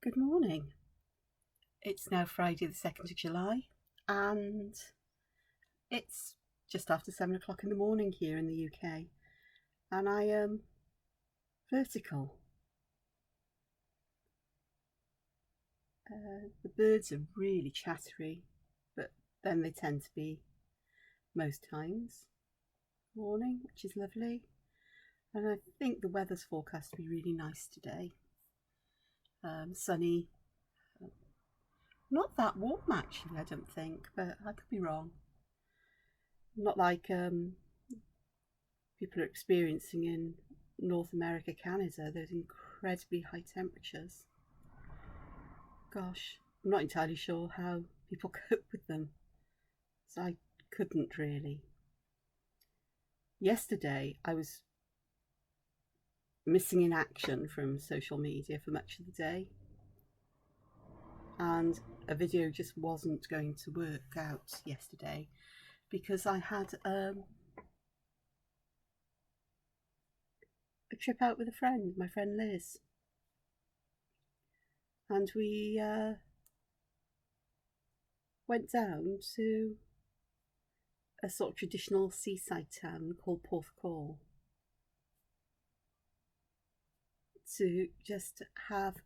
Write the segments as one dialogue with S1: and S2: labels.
S1: Good morning. It's now Friday the 2nd of July and it's just after 7 o'clock in the morning here in the UK and I am vertical. The birds are really chattery, but then they tend to be most times morning, which is lovely. And I think the weather's forecast to be really nice today. Sunny, not that warm actually, I don't think, but I could be wrong. Not like people are experiencing in North America, Canada, those incredibly high temperatures. Gosh, I'm not entirely sure how people cope with them, so I couldn't really. Yesterday, I was missing in action from social media for much of the day, and a video just wasn't going to work out yesterday because I had a trip out with a friend, my friend Liz, and we went down to a sort of traditional seaside town called Porthcawl to just have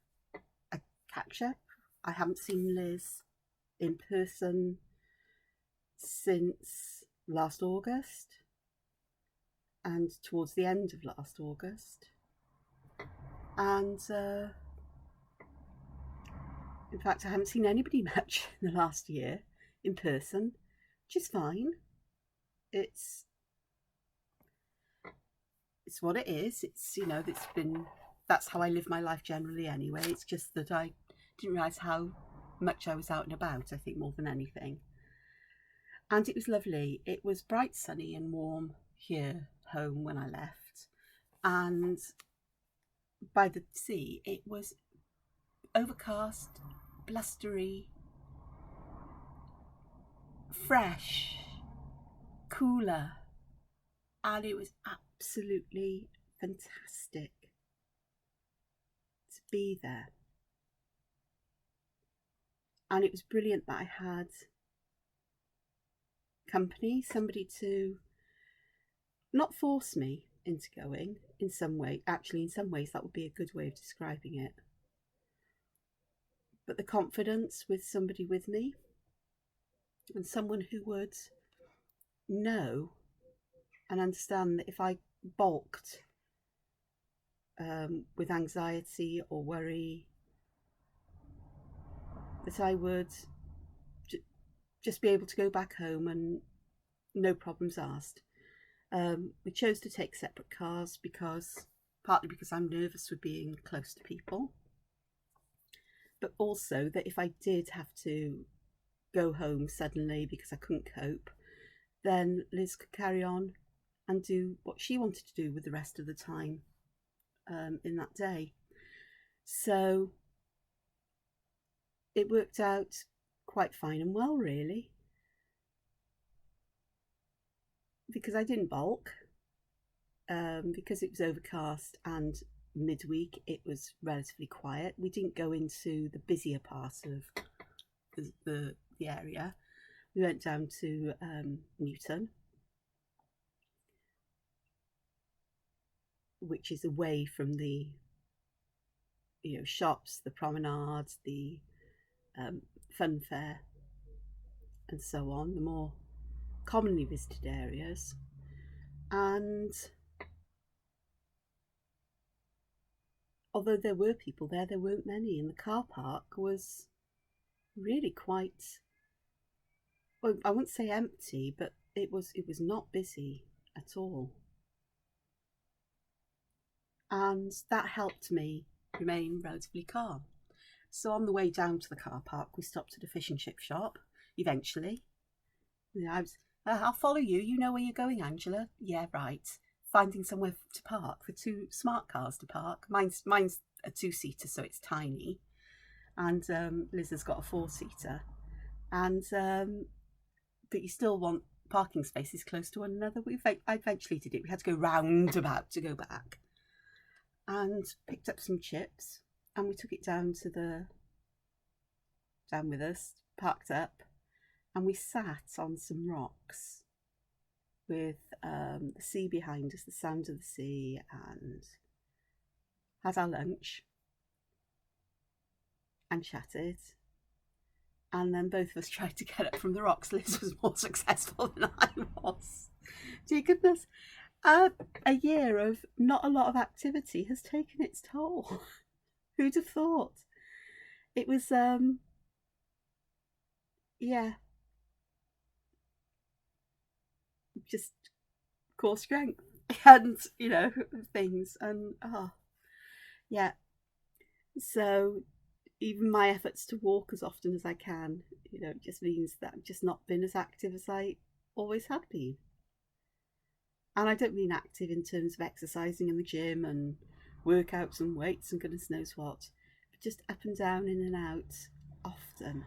S1: a catch up. I haven't seen Liz in person since last August and towards the end of last August. And in fact, I haven't seen anybody much in the last year in person, which is fine. It's what it is. That's how I live my life generally anyway. It's just that I didn't realise how much I was out and about, I think, more than anything. And it was lovely. It was bright, sunny and warm here home when I left. And by the sea, it was overcast, blustery, fresh, cooler, and it was absolutely fantastic to be there. And it was brilliant that I had company, somebody to not force me into going in some way. Actually, in some ways, that would be a good way of describing it. But the confidence with somebody with me and someone who would know and understand that if I balked with anxiety or worry, that I would just be able to go back home and no problems asked. We chose to take separate cars partly because I'm nervous with being close to people, but also that if I did have to go home suddenly because I couldn't cope, then Liz could carry on and do what she wanted to do with the rest of the time in that day. So it worked out quite fine and well, really, because I didn't balk, because it was overcast and midweek it was relatively quiet. We didn't go into the busier part of the area. We went down to Newton, which is away from the shops, the promenades, the fun fair and so on, the more commonly visited areas. And although there were people there weren't many, and the car park was really quite, well, I wouldn't say empty, but it was not busy at all. And that helped me remain relatively calm. So on the way down to the car park, we stopped at a fish and chip shop eventually. I'll follow you. You know where you're going, Angela? Yeah, right. Finding somewhere to park for two smart cars to park. Mine's a two-seater, so it's tiny. And Liz has got a four-seater. And but you still want parking spaces close to one another. I eventually did it. We had to go roundabout to go back. And picked up some chips and we took it down with us, parked up, and we sat on some rocks with the sea behind us, the sound of the sea, and had our lunch and chatted. And then both of us tried to get up from the rocks. Liz was more successful than I was. Dear goodness, a year of not a lot of activity has taken its toll. Who'd have thought? It was, yeah, just core strength and, things. And, yeah. So even my efforts to walk as often as I can, it just means that I've just not been as active as I always had been. And I don't mean active in terms of exercising in the gym and workouts and weights and goodness knows what, but just up and down, in and out, often.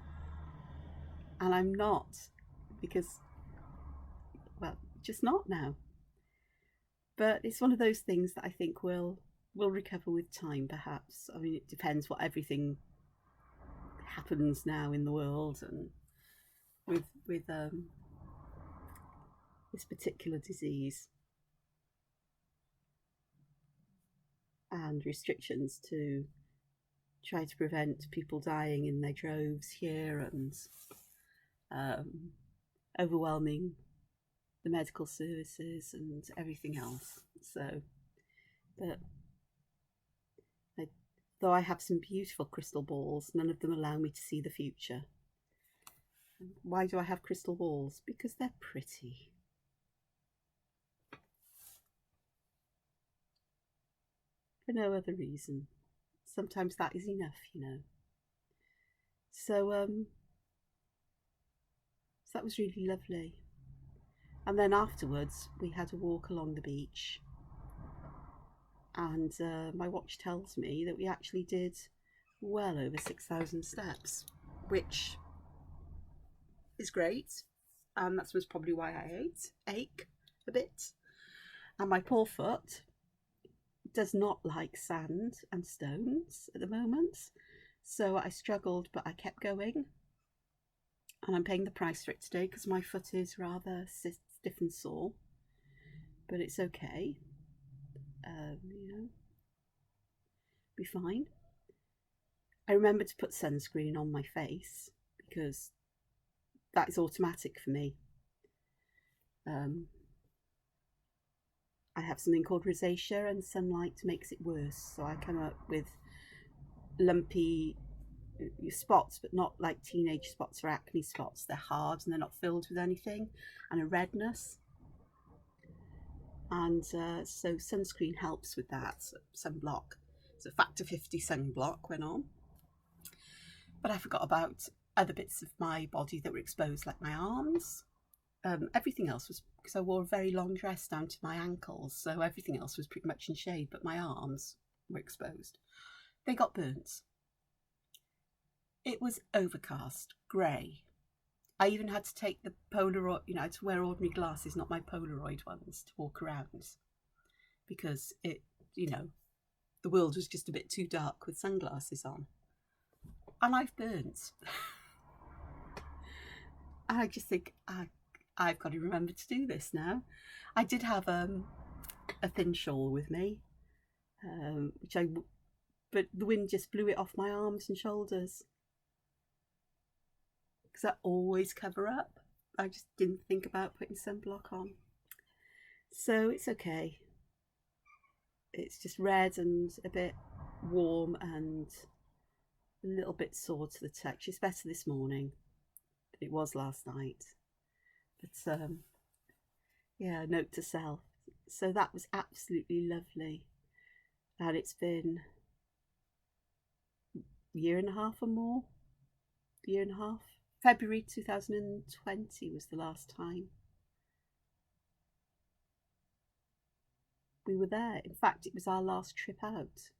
S1: And I'm not, because, well, just not now. But it's one of those things that I think will recover with time, perhaps. I mean, it depends what everything happens now in the world and with this particular disease and restrictions to try to prevent people dying in their droves here, and overwhelming the medical services and everything else. So, but though I have some beautiful crystal balls, none of them allow me to see the future. Why do I have crystal balls? Because they're pretty. For no other reason. Sometimes that is enough, So, that was really lovely. And then afterwards, we had a walk along the beach. And my watch tells me that we actually did well over 6,000 steps, which is great. And that's probably why I ache a bit. And my poor foot does not like sand and stones at the moment. So I struggled, but I kept going. And I'm paying the price for it today because my foot is rather stiff and sore. But it's okay. Be fine. I remember to put sunscreen on my face because that is automatic for me. I have something called rosacea, and sunlight makes it worse. So I come up with lumpy spots, but not like teenage spots or acne spots. They're hard and they're not filled with anything, and a redness. And so sunscreen helps with that. So sunblock. So factor 50 sunblock went on. But I forgot about other bits of my body that were exposed, like my arms. Everything else was, because I wore a very long dress down to my ankles, so everything else was pretty much in shade, but my arms were exposed. They got burnt. It was overcast, grey. I even had to take the Polaroid, I had to wear ordinary glasses, not my Polaroid ones, to walk around, because it, the world was just a bit too dark with sunglasses on. And I've burnt. And I just think, I've got to remember to do this now. I did have a thin shawl with me, but the wind just blew it off my arms and shoulders. Because I always cover up. I just didn't think about putting sunblock on. So it's okay. It's just red and a bit warm and a little bit sore to the touch. It's better this morning than it was last night. But yeah, note to self. So that was absolutely lovely. And it's been a year and a half or more. Year and a half. February 2020 was the last time we were there. In fact, it was our last trip out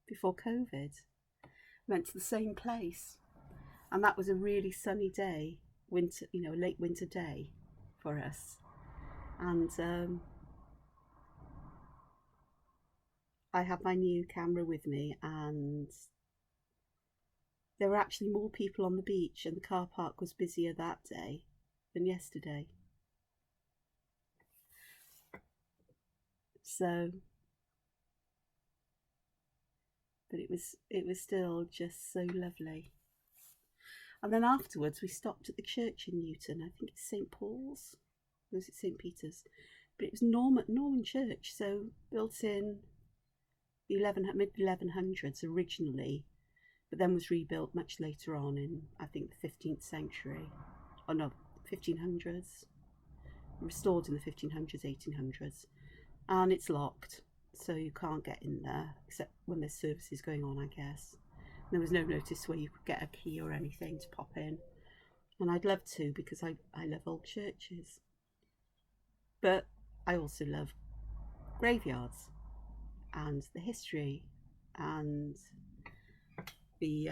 S1: before COVID. We went to the same place, and that was a really sunny day, winter, a late winter day for us. And I had my new camera with me, and there were actually more people on the beach, and the car park was busier that day than yesterday. So, but it was still just so lovely. And then afterwards we stopped at the church in Newton. I think it's St Paul's, or was it St Peter's? But it was Norman church, so built in the mid 1100s originally, but then was rebuilt much later on in, I think, the 15th century. Oh no, 1500s. Restored in the 1500s, 1800s. And it's locked, so you can't get in there except when there's services going on, I guess. There was no notice where you could get a key or anything to pop in, and I'd love to, because I love old churches. But I also love graveyards and the history and the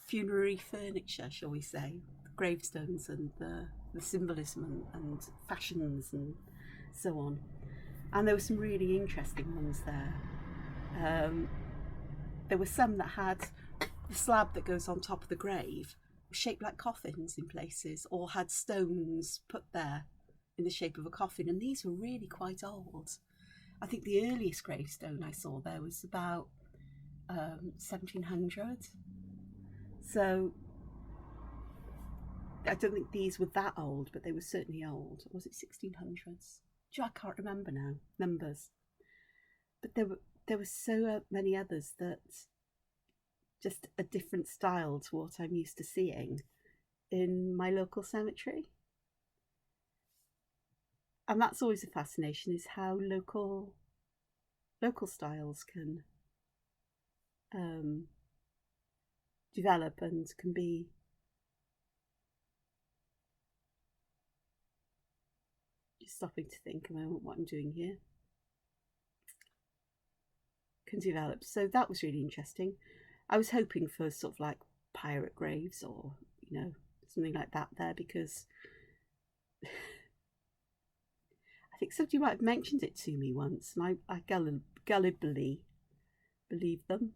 S1: funerary furniture, shall we say, the gravestones and the symbolism and fashions and so on. And there were some really interesting ones there. There were some that had the slab that goes on top of the grave shaped like coffins in places, or had stones put there in the shape of a coffin, and these were really quite old. I think the earliest gravestone I saw there was about 1700. So I don't think these were that old, but they were certainly old. Or was it 1600s? I can't remember now, numbers. But there were so many others that just a different style to what I'm used to seeing in my local cemetery. And that's always a fascination, is how local styles can develop and can be just stopping to think a moment what I'm doing here. Can develop. So that was really interesting. I was hoping for sort of like pirate graves, or something like that there, because I think somebody might have mentioned it to me once, and I gullibly believed them,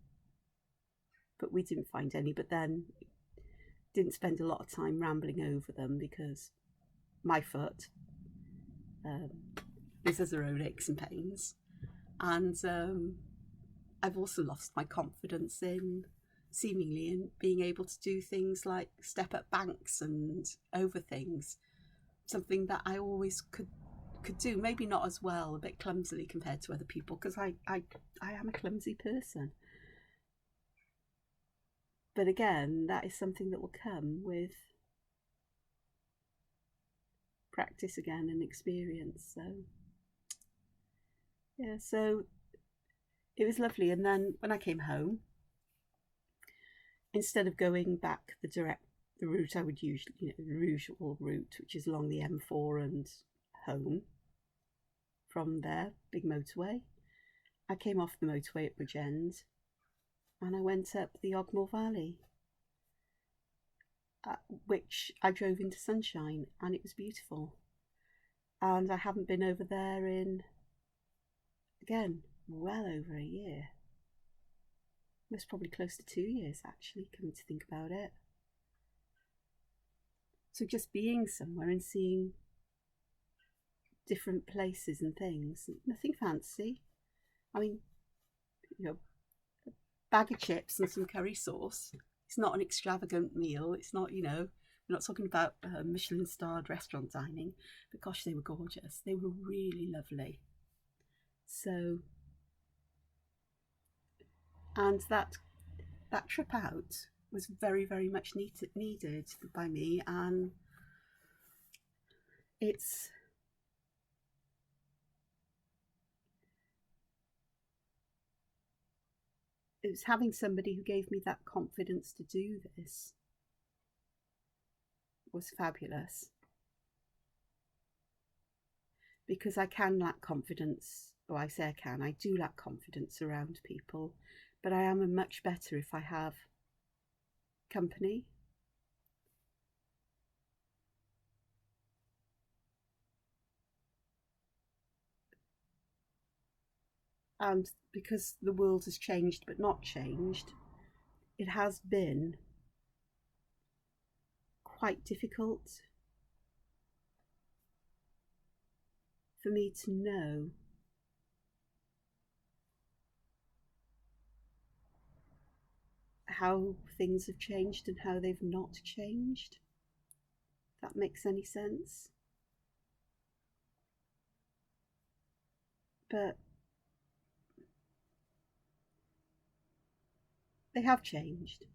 S1: but we didn't find any. But then didn't spend a lot of time rambling over them, because my foot has her own aches and pains, and I've also lost my confidence in being able to do things like step up banks and over things, something that I always could do, maybe not as well, a bit clumsily compared to other people, because I am a clumsy person. But again, that is something that will come with practice again and experience. So yeah, so it was lovely. And then when I came home, instead of going back the route I would usually, the usual route, which is along the M4 and home from there, big motorway, I came off the motorway at Bridgend, and I went up the Ogmore Valley, which I drove into sunshine, and it was beautiful. And I haven't been over there in, again, well over a year. Most probably close to 2 years, actually, coming to think about it. So just being somewhere and seeing different places and things, nothing fancy. I mean, a bag of chips and some curry sauce. It's not an extravagant meal. It's not, we're not talking about Michelin-starred restaurant dining, but gosh, they were gorgeous. They were really lovely. So, and that trip out was very, very much needed by me, and it was having somebody who gave me that confidence to do this was fabulous, because I can lack confidence. Or I say I do lack confidence around people, but I am much better if I have company. And because the world has changed but not changed, it has been quite difficult for me to know how things have changed and how they've not changed. If that makes any sense. But they have changed.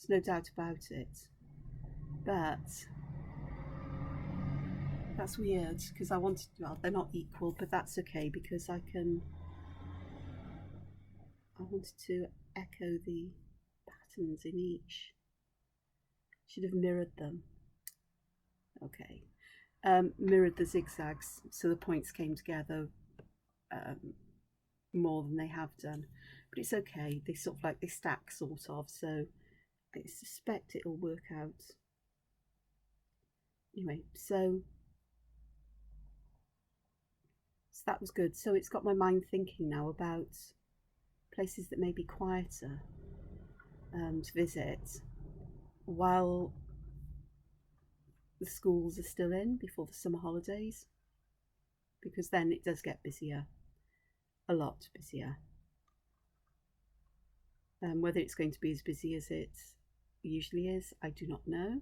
S1: There's no doubt about it. But that's weird because I wanted, well, they're not equal, but that's okay because I wanted to echo the patterns in each. Should have mirrored them. Okay. Mirrored the zigzags so the points came together more than they have done. But it's okay. They sort of like, they stack sort of, so I suspect it'll work out. Anyway, so that was good. So it's got my mind thinking now about places that may be quieter to visit while the schools are still in before the summer holidays, because then it does get busier, a lot busier. Whether it's going to be as busy as it usually is, I do not know.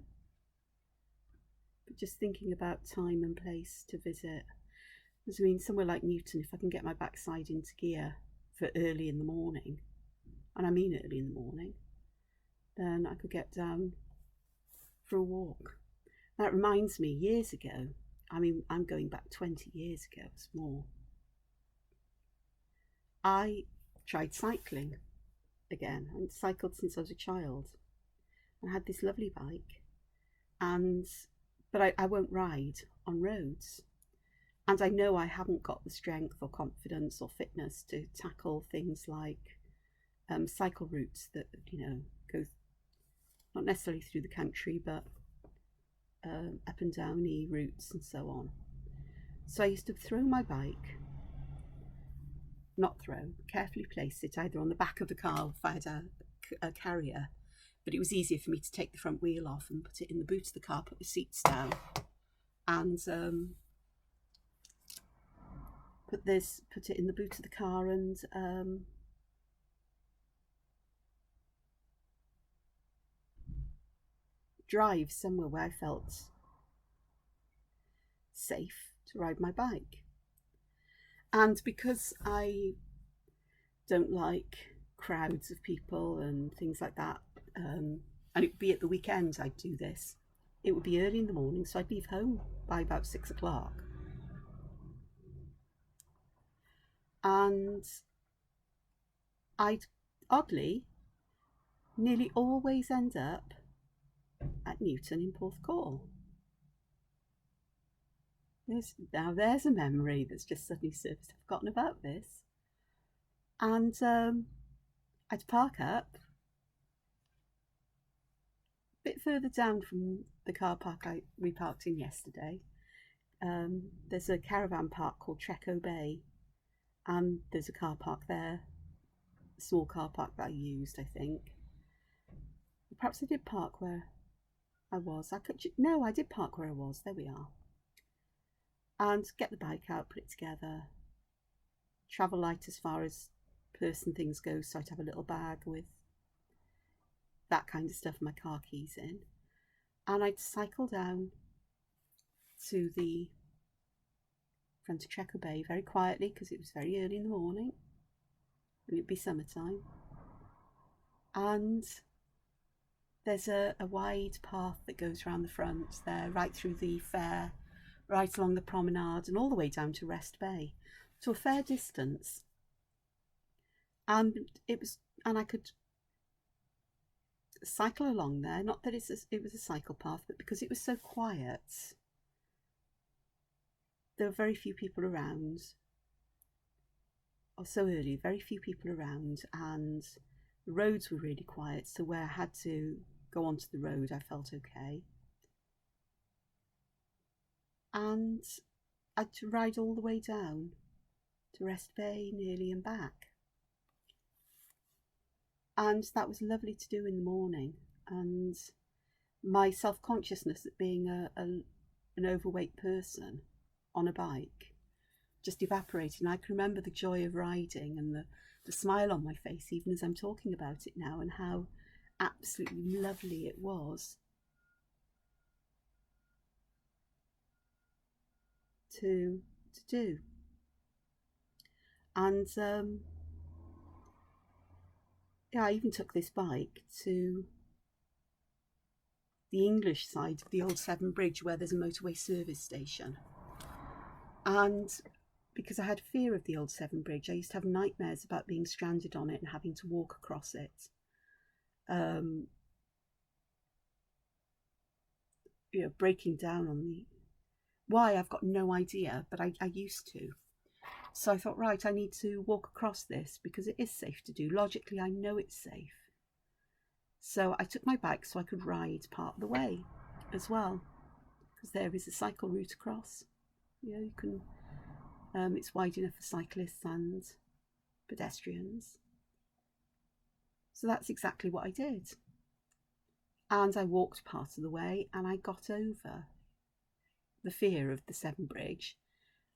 S1: But just thinking about time and place to visit. I mean, somewhere like Newton, if I can get my backside into gear for early in the morning, and I mean early in the morning, then I could get down for a walk. That reminds me, years ago, I mean, I'm going back 20 years ago, it's more, I tried cycling again. I hadn't cycled since I was a child. I had this lovely bike, but I won't ride on roads. And I know I haven't got the strength or confidence or fitness to tackle things like cycle routes that, you know, go not necessarily through the country, but up and downy routes and so on. So I used to throw my bike, carefully place it either on the back of the car if I had a carrier, but it was easier for me to take the front wheel off and put it in the boot of the car, put the seats down, and put it in the boot of the car and drive somewhere where I felt safe to ride my bike. And because I don't like crowds of people and things like that, and it would be at the weekends I'd do this, it would be early in the morning, so I'd leave home by about 6 o'clock. And I'd oddly nearly always end up at Newton in Porthcawl. There's a memory that's just suddenly surfaced. I've forgotten about this. And I'd park up a bit further down from the car park we parked in yesterday. There's a caravan park called Treco Bay, and there's a car park there, a small car park that I used, I think. Perhaps I did park where I was. No, I did park where I was. There we are. And get the bike out, put it together, travel light as far as person things go, so I'd have a little bag with that kind of stuff, my car keys in, and I'd cycle down to the front of Treco Bay very quietly because it was very early in the morning and it'd be summertime, and there's a wide path that goes around the front there, right through the fair, right along the promenade and all the way down to Rest Bay, to a fair distance. And I could cycle along there, not that it was a cycle path, but because it was so quiet, there were very few people around, or so early, very few people around, and the roads were really quiet, so where I had to go onto the road I felt okay. And I had to ride all the way down to Rest Bay, nearly and back. And that was lovely to do in the morning. And my self-consciousness at being an overweight person on a bike just evaporated. And I can remember the joy of riding and the smile on my face, even as I'm talking about it now, and how absolutely lovely it was to do. And yeah, I even took this bike to the English side of the old Severn Bridge, where there's a motorway service station. And because I had fear of the old Severn Bridge, I used to have nightmares about being stranded on it and having to walk across it. You know, breaking down on the why, I've got no idea, but I used to. So I thought, right, I need to walk across this because it is safe to do. Logically, I know it's safe. So I took my bike so I could ride part of the way as well, because there is a cycle route across. You know, you can. It's wide enough for cyclists and pedestrians. So that's exactly what I did. And I walked part of the way, and I got over the fear of the Severn Bridge.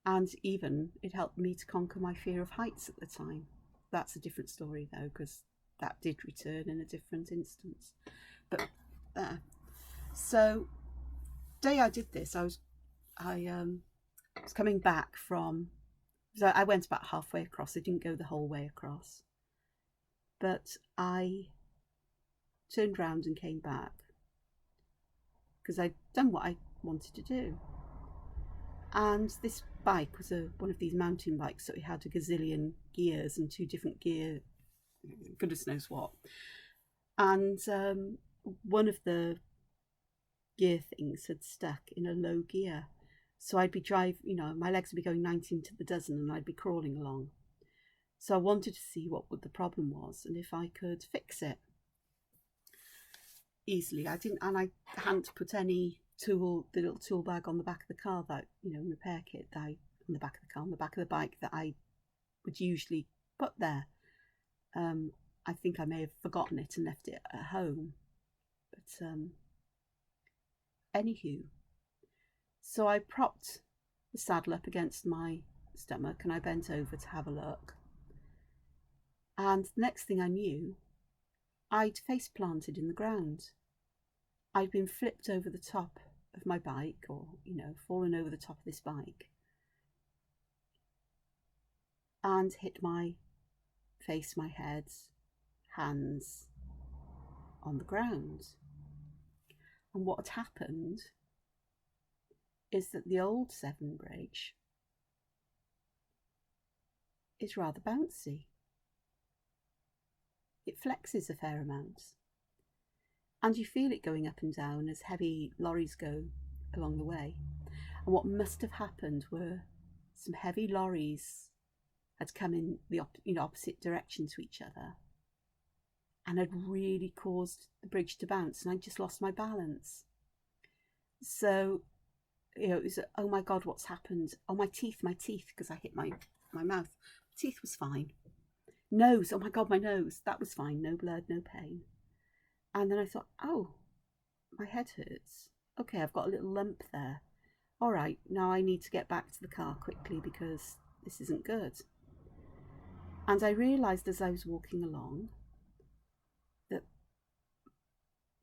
S1: And even it helped me to conquer my fear of heights at the time. That's a different story though, because that did return in a different instance. But so the day I did this, I was coming back from. So I went about halfway across. I didn't go the whole way across, but I turned round and came back because I'd done what I wanted to do. And this bike was one of these mountain bikes, so it had a gazillion gears and 2 different gear, goodness knows what. And one of the gear things had stuck in a low gear. So I'd be you know, my legs would be going 19 to the dozen and I'd be crawling along. So I wanted to see what the problem was and if I could fix it easily. I hadn't put any the little tool bag on the back of the car, that, you know, repair kit that on the back of the car, on the back of the bike that I would usually put there. I think I may have forgotten it and left it at home. But anywho, so I propped the saddle up against my stomach and I bent over to have a look. And the next thing I knew, I'd face planted in the ground. I'd been flipped over the top of my bike, or, you know, fallen over the top of this bike and hit my face, my head, hands on the ground. And what had happened is that the old Severn Bridge is rather bouncy. It flexes a fair amount. And you feel it going up and down as heavy lorries go along the way. And what must have happened were some heavy lorries had come in the opposite direction to each other and had really caused the bridge to bounce, and I just lost my balance. So, you know, it was, oh my God, what's happened? Oh, my teeth, because I hit my mouth. Teeth was fine. Nose, oh my God, my nose, that was fine. No blood, no pain. And then I thought, oh, my head hurts. Okay, I've got a little lump there. All right, now I need to get back to the car quickly because this isn't good. And I realised as I was walking along that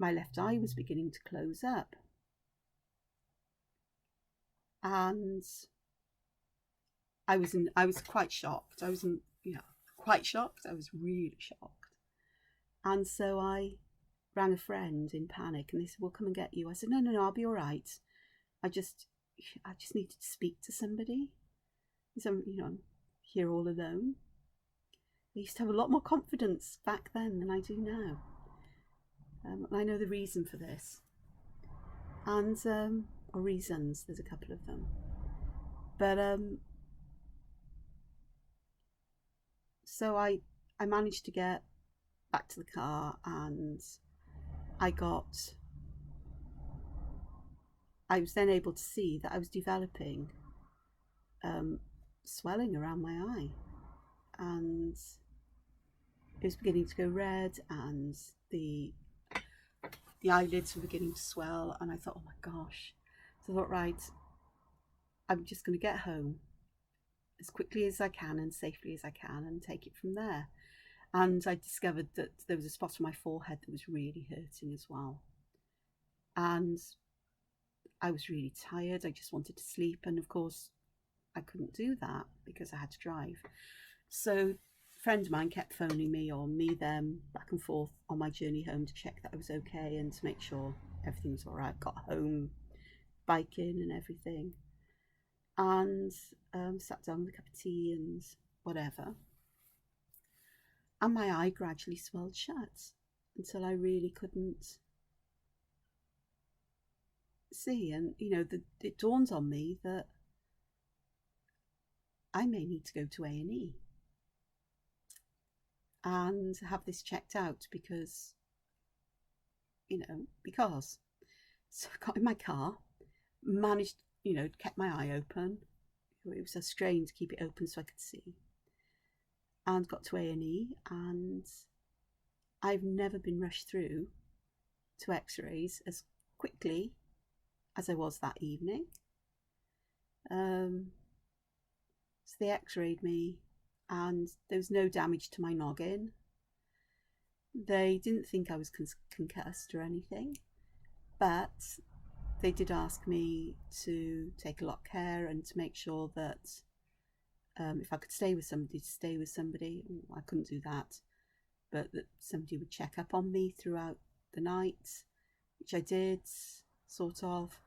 S1: my left eye was beginning to close up. And I was quite shocked. I was quite shocked. I was really shocked. And so I rang a friend in panic and they said, "We'll come and get you." I said, no, I'll be all right. I just needed to speak to somebody. So, you know, I'm here all alone. I used to have a lot more confidence back then than I do now. I know the reason for this. And, or reasons, there's a couple of them. But, so I managed to get back to the car, and I was then able to see that I was developing swelling around my eye, and it was beginning to go red, and the eyelids were beginning to swell, and I thought, oh my gosh. So I thought, right, I'm just going to get home as quickly as I can and safely as I can and take it from there. And I discovered that there was a spot on my forehead that was really hurting as well. And I was really tired. I just wanted to sleep. And of course, I couldn't do that because I had to drive. So a friend of mine kept phoning me, or me, them, back and forth on my journey home to check that I was okay and to make sure everything was all right. Got home, biking and everything. And sat down with a cup of tea and whatever. And my eye gradually swelled shut until I really couldn't see. And, you know, it dawned on me that I may need to go to A&E and have this checked out because. So I got in my car, managed, kept my eye open. It was a strain to keep it open so I could see. And got to A&E, and I've never been rushed through to x-rays as quickly as I was that evening. So they x-rayed me, and there was no damage to my noggin. They didn't think I was concussed or anything, but they did ask me to take a lot of care and to make sure that if I could stay with somebody, to stay with somebody. I couldn't do that, but that somebody would check up on me throughout the night, which I did, sort of.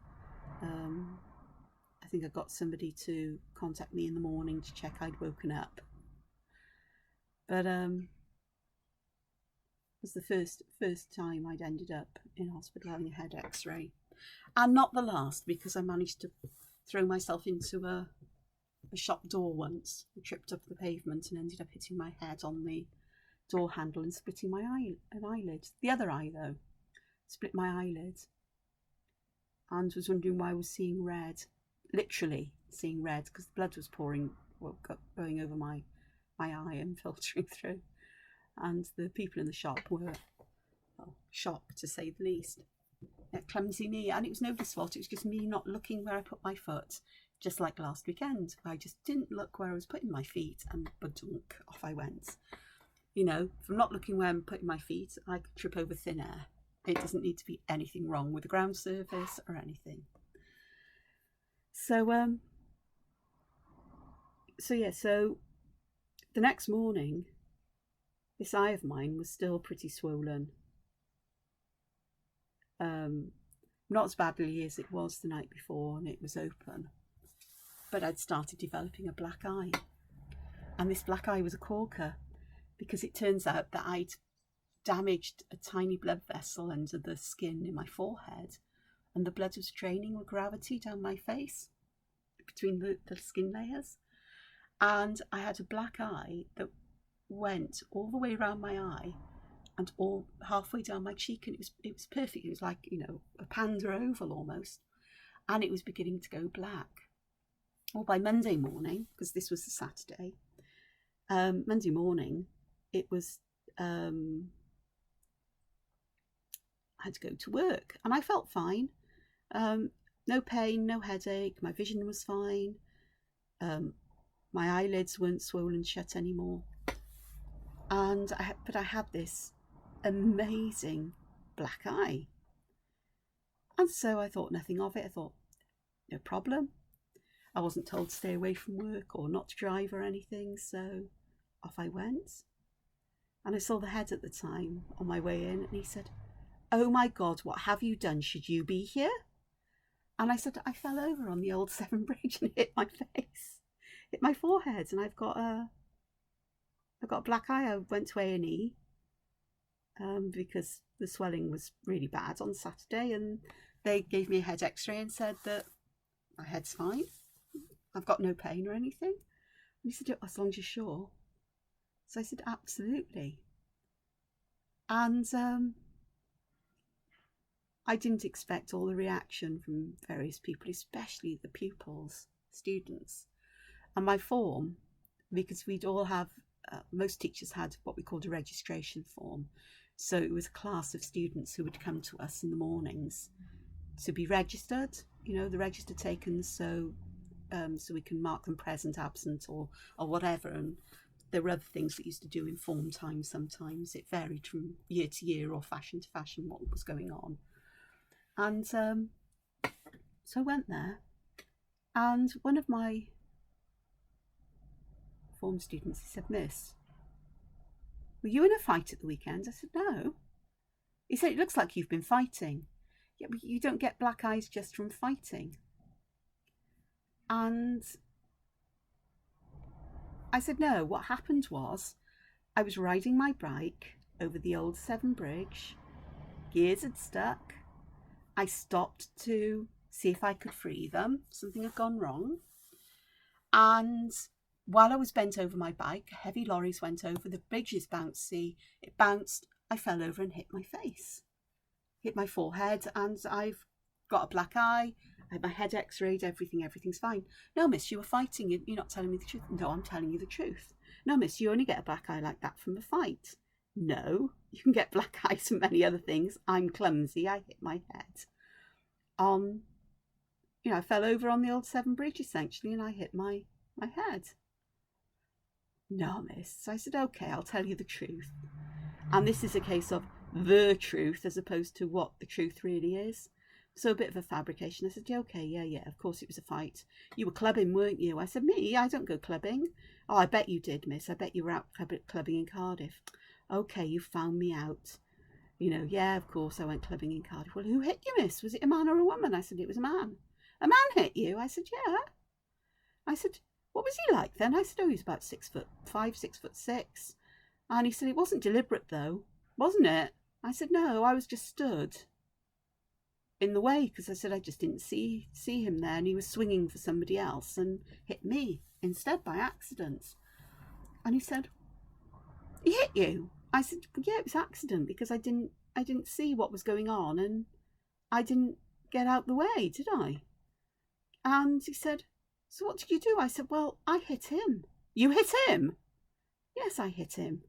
S1: I think I got somebody to contact me in the morning to check I'd woken up. But it was the first time I'd ended up in hospital having a head x-ray. And not the last, because I managed to throw myself into a shop door once. I tripped up the pavement and ended up hitting my head on the door handle and splitting an eyelid. The other eye, though, split my eyelid, and was wondering why I was seeing red, literally seeing red, because the blood was going over my eye and filtering through. And the people in the shop were shocked, to say the least. A clumsy me, and it was nobody's fault. It was just me not looking where I put my foot, just like last weekend. I just didn't look where I was putting my feet, and badunk, off I went. From not looking where I'm putting my feet, I could trip over thin air. It doesn't need to be anything wrong with the ground surface or anything. So the next morning, this eye of mine was still pretty swollen. Not as badly as it was the night before, and it was open, but I'd started developing a black eye, and this black eye was a corker, because it turns out that I'd damaged a tiny blood vessel under the skin in my forehead, and the blood was draining with gravity down my face between the skin layers, and I had a black eye that went all the way around my eye and all halfway down my cheek, and it was perfect. It was like, a panda oval almost, and it was beginning to go black. Well, by Monday morning, because this was the Saturday, Monday morning, it was I had to go to work, and I felt fine. No pain, no headache. My vision was fine. My eyelids weren't swollen shut anymore, but I had this amazing black eye, and so I thought nothing of it. I thought, no problem. I wasn't told to stay away from work or not to drive or anything, so off I went. And I saw the head at the time on my way in, and he said, "Oh my God, what have you done? Should you be here?" And I said, "I fell over on the old Severn Bridge and hit my face, hit my forehead, and I've got a black eye. I went to A&E because the swelling was really bad on Saturday, and they gave me a head x-ray and said that my head's fine. I've got no pain or anything." And he said, "As long as you're sure." So I said, "Absolutely." And I didn't expect all the reaction from various people, especially the pupils, students. And my form, because we'd all have, most teachers had what we called a registration form. So it was a class of students who would come to us in the mornings to be registered, the register taken, so we can mark them present, absent, or whatever. And there were other things that used to do in form time sometimes. It varied from year to year or fashion to fashion what was going on. And so I went there, and one of my form students, he said, "Miss, were you in a fight at the weekend?" I said, "No." He said, "It looks like you've been fighting." "Yeah, but you don't get black eyes just from fighting." And I said, "No, what happened was I was riding my bike over the old Severn Bridge. Gears had stuck. I stopped to see if I could free them. Something had gone wrong. And while I was bent over my bike, heavy lorries went over. The bridge is bouncy. It bounced. I fell over and hit my face, hit my forehead, and I've got a black eye. I had my head x-rayed, everything's fine." "No, miss, you were fighting. You're not telling me the truth." "No, I'm telling you the truth." "No, miss, you only get a black eye like that from a fight." "No, you can get black eyes from many other things. I'm clumsy. I hit my head. I fell over on the old Severn Bridge, essentially, and I hit my head." "No, miss." So I said, "Okay, I'll tell you the truth. And this is a case of the truth as opposed to what the truth really is. So a bit of a fabrication." I said, "Yeah, okay, yeah, of course it was a fight. You were clubbing, weren't you?" I said, "Me? I don't go clubbing." "Oh, I bet you did, miss. I bet you were out clubbing in Cardiff." "Okay, you found me out. Yeah, of course I went clubbing in Cardiff." "Well, who hit you, miss? Was it a man or a woman?" I said, "It was a man." "A man hit you?" I said, "Yeah." I said, "What was he like then?" I said, "Oh, he was about 6'5", 6'6". And he said, "It wasn't deliberate though, wasn't it?" I said, "No, I was just stood in the way," because I said I just didn't see him there, and he was swinging for somebody else and hit me instead by accident. And he said, "He hit you?" I said, "Yeah, it was accident because I didn't see what was going on, and I didn't get out the way, did I?" And he said, "So what did you do?" I said, "Well, I hit him." "You hit him?" "Yes, I hit him.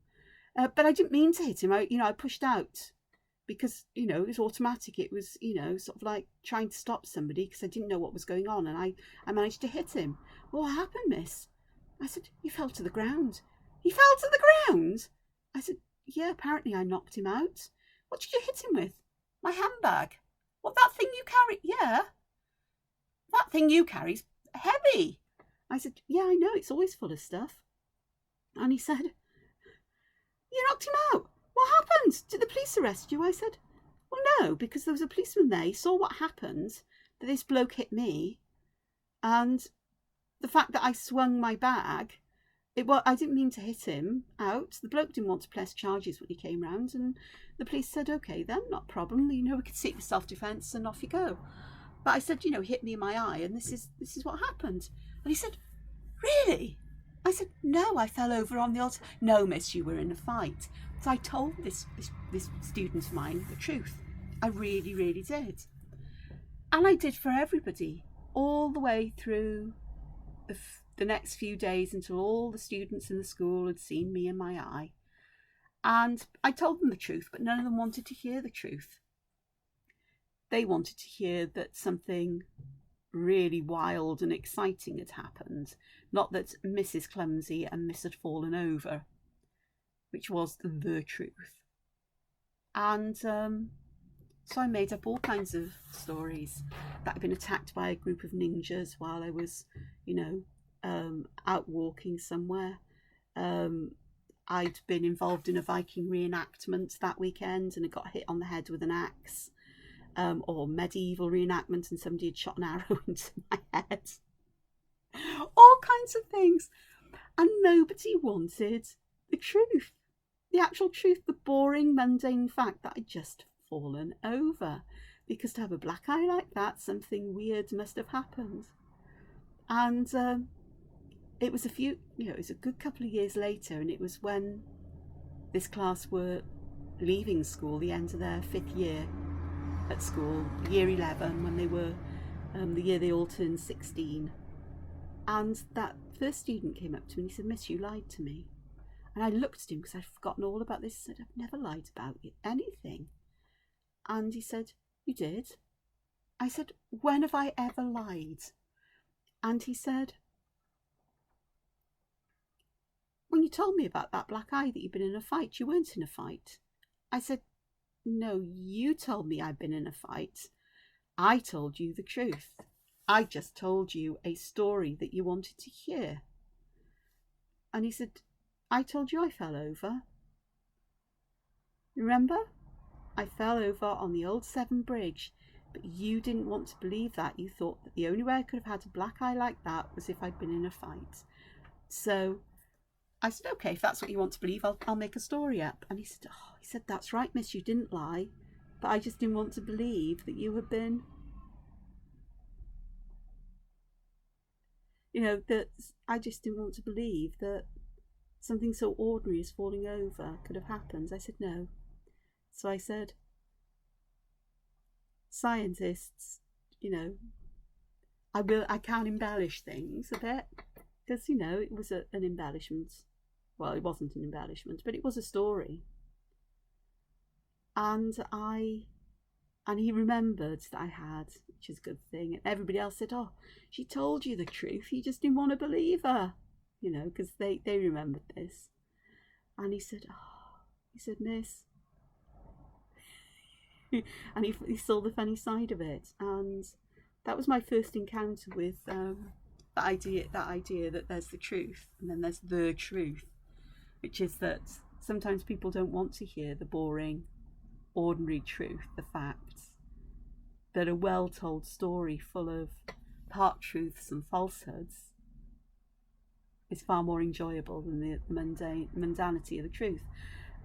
S1: But I didn't mean to hit him. I pushed out because, it was automatic. It was, sort of like trying to stop somebody because I didn't know what was going on. And I managed to hit him." "Well, what happened, miss?" I said, "He fell to the ground." "He fell to the ground?" I said, "Yeah, apparently I knocked him out." "What did you hit him with?" "My handbag." "What, that thing you carry?" "Yeah. That thing you carry's heavy." I said, "Yeah, I know. It's always full of stuff." And he said, "You knocked him out. What happened? Did the police arrest you?" I said, "Well, no, because there was a policeman there. He saw what happened, that this bloke hit me, and the fact that I swung my bag, I didn't mean to hit him out. The bloke didn't want to press charges when he came round, and the police said, okay then, not a problem. We can see it was self-defence and off you go." But I said, he hit me in my eye, and this is what happened. And he said, "Really?" I said, "No, I fell over on the old..." "No, miss, you were in a fight." So I told this student of mine the truth. I really, really did. And I did for everybody, all the way through the next few days until all the students in the school had seen me in my eye. And I told them the truth, but none of them wanted to hear the truth. They wanted to hear that something really wild and exciting had happened, not that Mrs. Clumsy and Miss had fallen over, which was the truth. And so I made up all kinds of stories that I'd been attacked by a group of ninjas while I was, out walking somewhere. I'd been involved in a Viking reenactment that weekend and I got hit on the head with an axe. Or medieval reenactment and somebody had shot an arrow into my head. All kinds of things. And nobody wanted the truth. The actual truth, the boring, mundane fact that I'd just fallen over. Because to have a black eye like that, something weird must have happened. And it was it was a good couple of years later, and it was when this class were leaving school, the end of their 5th year at school, year 11, when they were the year they all turned 16. And that first student came up to me and he said, "Miss, you lied to me." And I looked at him because I'd forgotten all about this. I said, "I've never lied about anything." And he said, "You did." I said, "When have I ever lied?" And he said, "When you told me about that black eye that you'd been in a fight, you weren't in a fight." I said, "No, you told me I'd been in a fight. I told you the truth. I just told you a story that you wanted to hear." And he said, "I told you I fell over. Remember? I fell over on the old Severn Bridge, but you didn't want to believe that. You thought that the only way I could have had a black eye like that was if I'd been in a fight." So I said, "Okay, if that's what you want to believe, I'll make a story up." And he said, "That's right, miss, you didn't lie, but I just didn't want to believe that you had been, that I just didn't want to believe that something so ordinary as falling over could have happened." I said, "No." So I said, "Scientists, I can embellish things a bit, because it was an embellishment. Well, it wasn't an embellishment, but it was a story." And he remembered that I had, which is a good thing. And everybody else said, "Oh, she told you the truth. You just didn't want to believe her," because they remembered this. And he said, "Miss," and he saw the funny side of it. And that was my first encounter with that idea that there's the truth and then there's the truth, which is that sometimes people don't want to hear the boring, ordinary truth, the facts, that a well-told story full of part truths and falsehoods is far more enjoyable than the mundanity of the truth.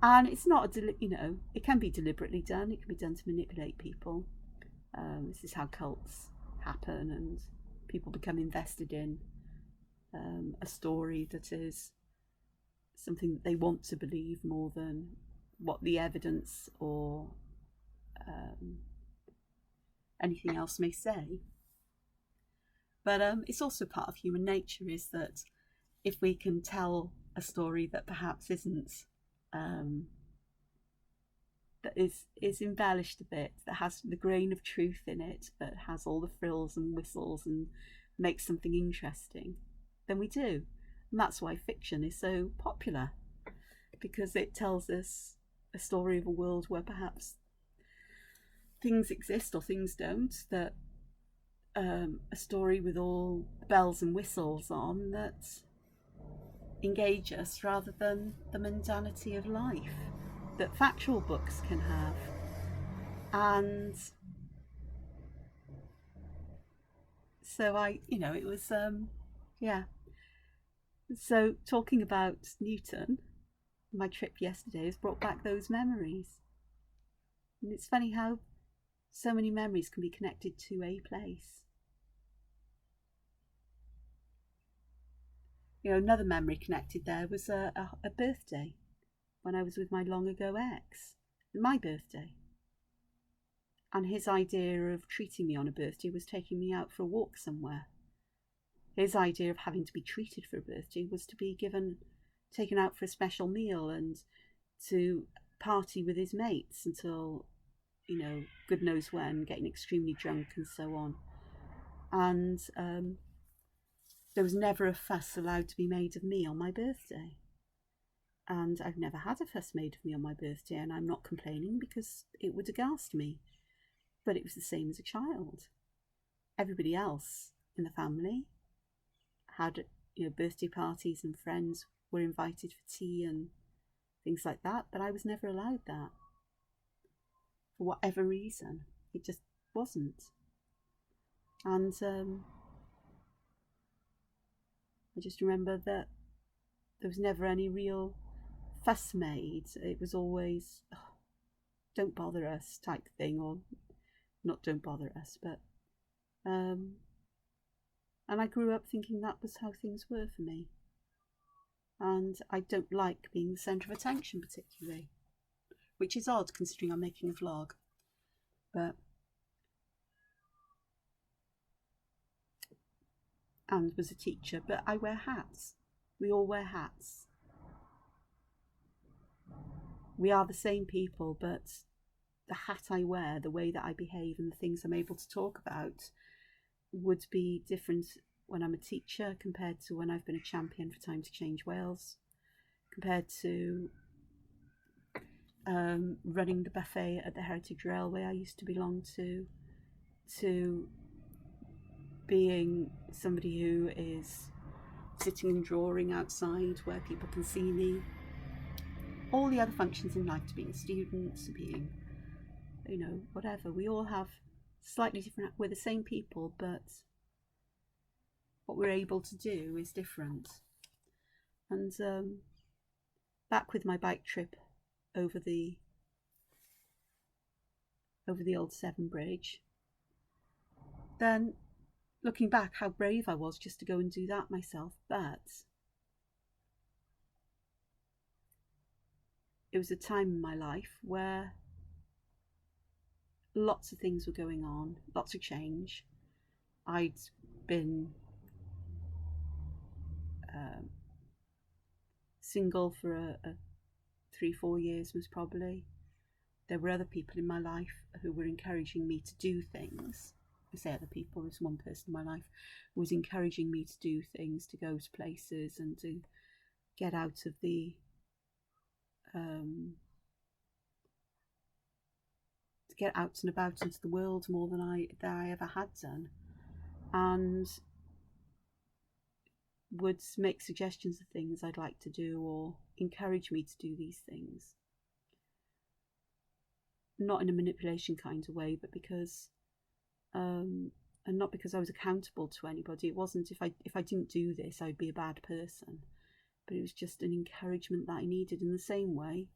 S1: And it's not it can be deliberately done. It can be done to manipulate people. This is how cults happen, and people become invested in a story that is something that they want to believe more than what the evidence or anything else may say. But it's also part of human nature, is that if we can tell a story that perhaps isn't, that is embellished a bit, that has the grain of truth in it, that has all the frills and whistles and makes something interesting, then we do. And that's why fiction is so popular, because it tells us a story of a world where perhaps things exist or things don't, that a story with all bells and whistles on that engage us rather than the mundanity of life that factual books can have. And so it was, yeah. So talking about Newton, my trip yesterday has brought back those memories. And it's funny how so many memories can be connected to a place. Another memory connected there was a birthday when I was with my long ago ex, my birthday. And his idea of treating me on a birthday was taking me out for a walk somewhere. His idea of having to be treated for a birthday was to be taken out for a special meal and to party with his mates until, good knows when, getting extremely drunk and so on. And there was never a fuss allowed to be made of me on my birthday. And I've never had a fuss made of me on my birthday, and I'm not complaining because it would aghast me. But it was the same as a child. Everybody else in the family had, birthday parties, and friends were invited for tea and things like that, but I was never allowed that. For whatever reason, it just wasn't. And I just remember that there was never any real fuss made. It was always, "Don't bother us" type thing, or not "don't bother us," but and I grew up thinking that was how things were for me. And I don't like being the centre of attention particularly, which is odd considering I'm making a vlog. But and was a teacher, but I wear hats. We all wear hats. We are the same people, but the hat I wear, the way that I behave, and the things I'm able to talk about would be different when I'm a teacher compared to when I've been a champion for Time to Change Wales, compared to running the buffet at the Heritage Railway I used to belong to being somebody who is sitting and drawing outside where people can see me. All the other functions in life, to being a student, to being, whatever. We all have slightly different, we're the same people, but what we're able to do is different. And back with my bike trip over the old Severn Bridge, then looking back, how brave I was just to go and do that myself. But it was a time in my life where lots of things were going on, lots of change. I'd been single for 3-4 years, most probably. There were other people in my life who were encouraging me to do things. I say other people, there's one person in my life who was encouraging me to do things, to go to places and to get out of the to get out and about into the world more than I ever had done, and would make suggestions of things I'd like to do or encourage me to do these things. Not in a manipulation kind of way, but because and not because I was accountable to anybody. It wasn't if I didn't do this I'd be a bad person, but it was just an encouragement that I needed. In the same way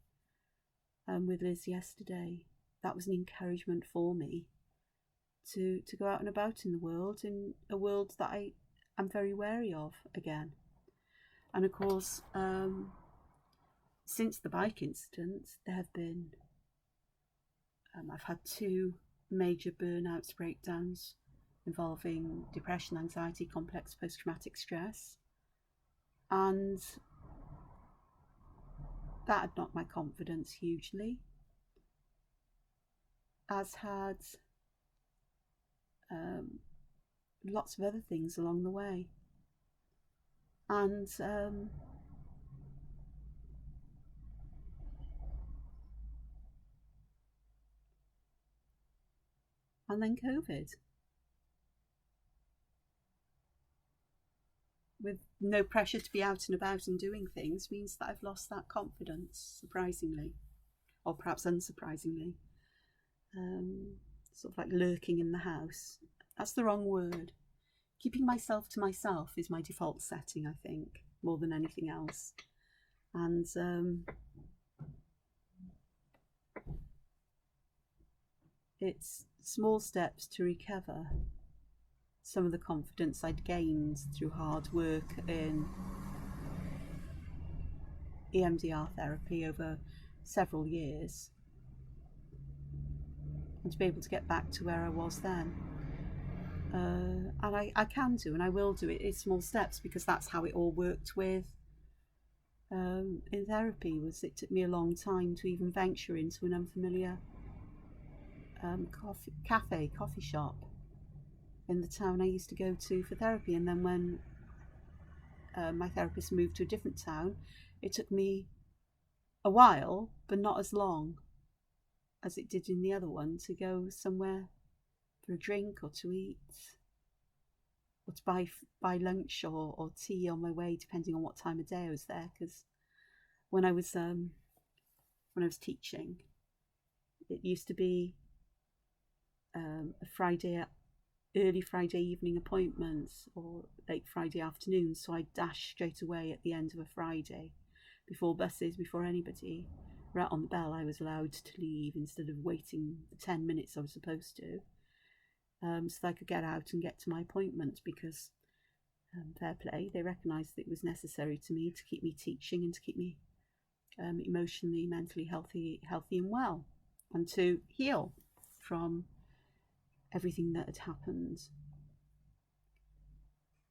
S1: with Liz yesterday, that was an encouragement for me to go out and about in the world, in a world that I'm very wary of again. And of course, since the bike incident, there have been I've had 2 major burnouts, breakdowns involving depression, anxiety, complex post-traumatic stress, and that had knocked my confidence hugely, as had lots of other things along the way. And then COVID, with no pressure to be out and about and doing things, means that I've lost that confidence, surprisingly, or perhaps unsurprisingly. Sort of like lurking in the house. That's the wrong word. Keeping myself to myself is my default setting, I think, more than anything else. And it's small steps to recover some of the confidence I'd gained through hard work in EMDR therapy over several years, and to be able to get back to where I was then. And I can do, and I will do it in small steps, because that's how it all worked with in therapy. It took me a long time to even venture into an unfamiliar coffee shop in the town I used to go to for therapy. And then when my therapist moved to a different town, it took me a while, but not as long as it did in the other one, to go somewhere for a drink or to eat, or to buy lunch or tea on my way, depending on what time of day I was there. Because when I was teaching, it used to be early Friday evening appointments or late Friday afternoon, so I'd dash straight away at the end of a Friday, before buses, before anybody. Right on the bell, I was allowed to leave instead of waiting the 10 minutes I was supposed to, so that I could get out and get to my appointment, because fair play, they recognised that it was necessary to me to keep me teaching and to keep me emotionally, mentally healthy and well, and to heal from everything that had happened.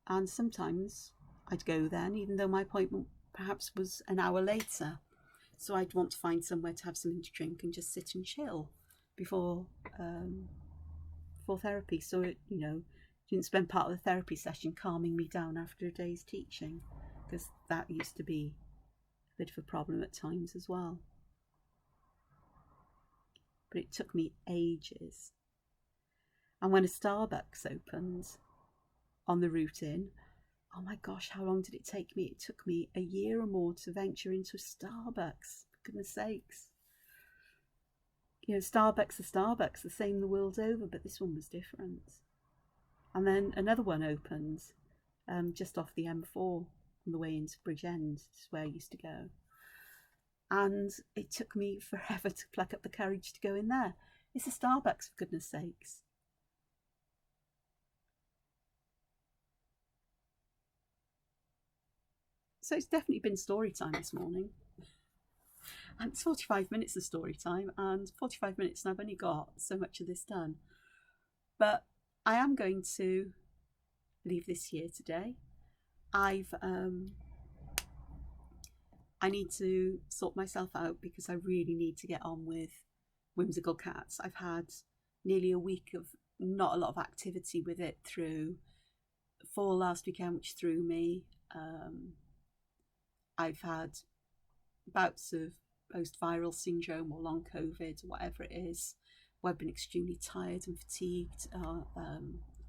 S1: And sometimes I'd go then, even though my appointment perhaps was an hour later. So I'd want to find somewhere to have something to drink and just sit and chill before therapy. So it, didn't spend part of the therapy session calming me down after a day's teaching, because that used to be a bit of a problem at times as well. But it took me ages. And when a Starbucks opened on the route in, oh my gosh, how long did it take me? It took me a year or more to venture into a Starbucks, for goodness sakes. Starbucks are Starbucks, the same the world over, but this one was different. And then another one opened just off the M4 on the way into Bridgend, which is where I used to go. And it took me forever to pluck up the courage to go in there. It's a Starbucks, for goodness sakes. So it's definitely been story time this morning. And it's 45 minutes of story time, and 45 minutes and I've only got so much of this done. But I am going to leave this here today. I need to sort myself out because I really need to get on with Whimsical Cats. I've had nearly a week of not a lot of activity with it through fall last weekend, which threw me. I've had bouts of post-viral syndrome or long COVID, or whatever it is, where I've been extremely tired and fatigued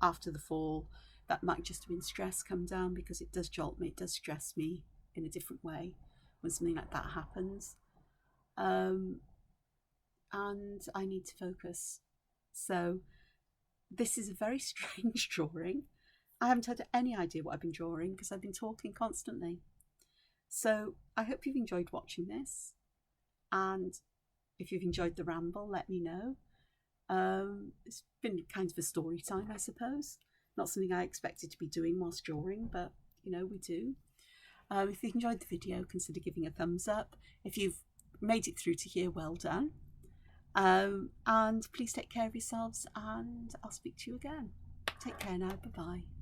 S1: after the fall. That might just have been stress come down, because it does jolt me, it does stress me in a different way when something like that happens. And I need to focus. So this is a very strange drawing. I haven't had any idea what I've been drawing because I've been talking constantly. So I hope you've enjoyed watching this, and if you've enjoyed the ramble, let me know. It's been kind of a story time, I suppose. Not something I expected to be doing whilst drawing, but we do. If you enjoyed the video, consider giving a thumbs up. If you've made it through to here, well done. And please take care of yourselves, and I'll speak to you again. Take care now. Bye-bye.